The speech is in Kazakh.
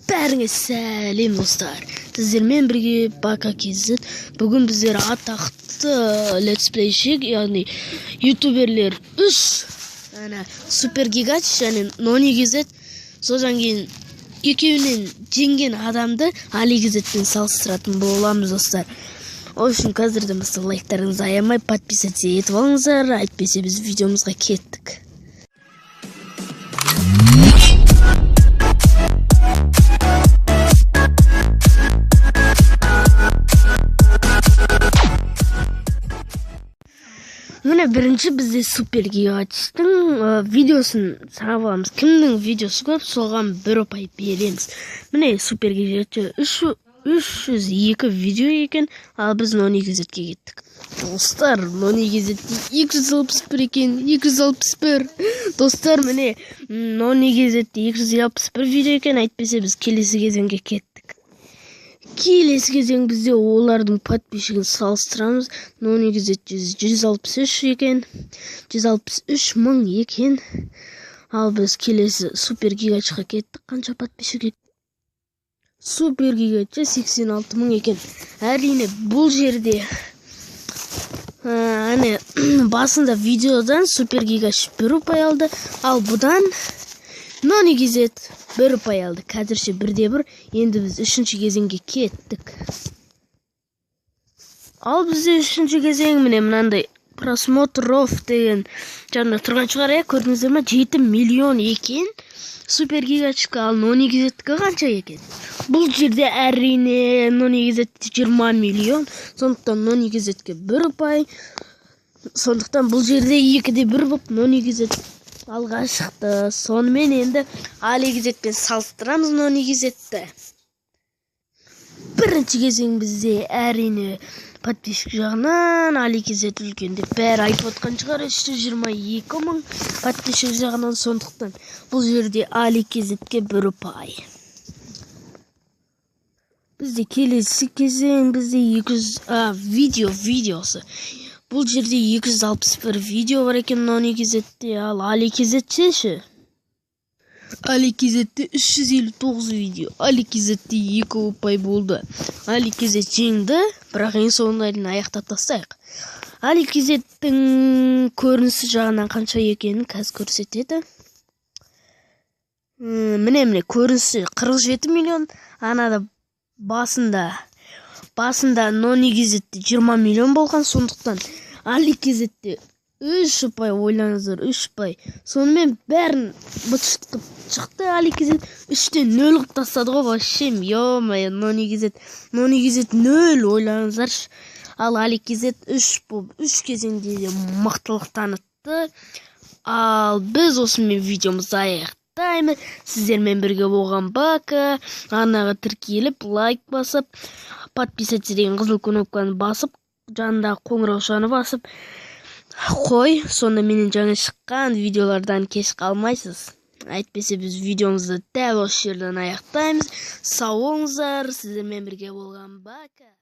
Бәріңе сәлем достар. Сіздермен бірге Бака KZ. Бүгін біздер атақты летсплейшік, яғни ютуберлер 3 супер гигач және Нони KZ. Содан кейін екеуінен жеңген адамды Али KZ-пен салыстыратын боламыз достар. Ол үшін қазірден бастап лайктарыңызды аямай подписаться етіп алыңыздар. Әйтпесе біз видеомызға кеттік. Міне бірінші бізде супер гигачтың видеосын сұрап аламыз. Кімнің видеосы көп, соған 1 ұпай береміз. Міне супер гигачты 302 видео екен, ал біз Нони KZ-ке кеттік. Достар, Нони KZ-те 261 екен, 261. Достар, міне Нони KZ-те 261 видео екен, әйтпесе біз келесі кезеңге кеттік. Келесі кезең бізде олардың подписчигін салыстырамыз. Нони KZ-те 163 екен, 163 мың екен. Ал біз келесі супер гигачқа кеттік. Қанша подписчик? Супер гигачы 86 мың екен. Әрине бұл жерде басында видеодан супер гигач 1 ұпай алды, ал бұдан Нони KZ 1 ұпай алды. Қазірше 1-1. Енді біз 3-ші кезеңге кеттік. Ал бізде 3-ші кезең міне мынандай просмотров деген жанында тұрған шығар, көрдіңіздер ме? 7 миллион екен. Супер гигачқа, ал Нони KZ-ке қанша екен? Бұл жерде әрине Нони KZ 20 миллион. Сондықтан Нони KZ-ке 1 ұпай. Сондықтан бұл жерде 2-де 1 болып Нони KZ алға шықты. Сонымен енді Али KZ-пен салыстырамыз Нони KZ-ті. Бірінші кезең бізде әрине подписчик жағынан Али KZ үлкен деп бәрі айтып отқан шығар. 322 мың подписчик жағынан, сондықтан бұл жерде Али KZ-ке 1 ұпай. Бізде келесі кезең бізде 200 видеосы. Бұл жерде 261 видео бар екен Нони KZ-те, ал Али KZ-те ше? Али KZ-те 359 видео. Али KZ-те 2 ұпай болды. Али KZ жеңді, бірақ ең соңындайын аяқтап тастайық. Али KZ-тің көрінісі жағынан қанша екенін қазір көрсетеді. Міне көрінісі 47 миллион. Анада басында Нони KZ-те 20 миллион болған, сондықтан Али KZ-те 3 ұпай, ойлаңыздар, 3 ұпай. Сонымен бәрін бұтшытып шықты. Али KZ 3-тен 0 қып тастады ғой, вообще, ё-мое, Нони KZ 0, ойлаңыздар. Ал Али KZ 3 болып, 3 кезеңде де мықтылық танытты. Ал біз осымен видеомызды аяқтаймыз. Сіздермен бірге болған Бака. Арнаға тіркеліп, лайк басып, подписаться деген қызыл кнопканы басып, жанында қоңыраушаны басып қой. Сонда менен жаңа шыққан видеолардан кеш қалмайсыз. Әйтпесе біз видеомызды дәл осы жерден аяқтаймыз. Сау болыңыздар. Сіздермен бірге болған Бака.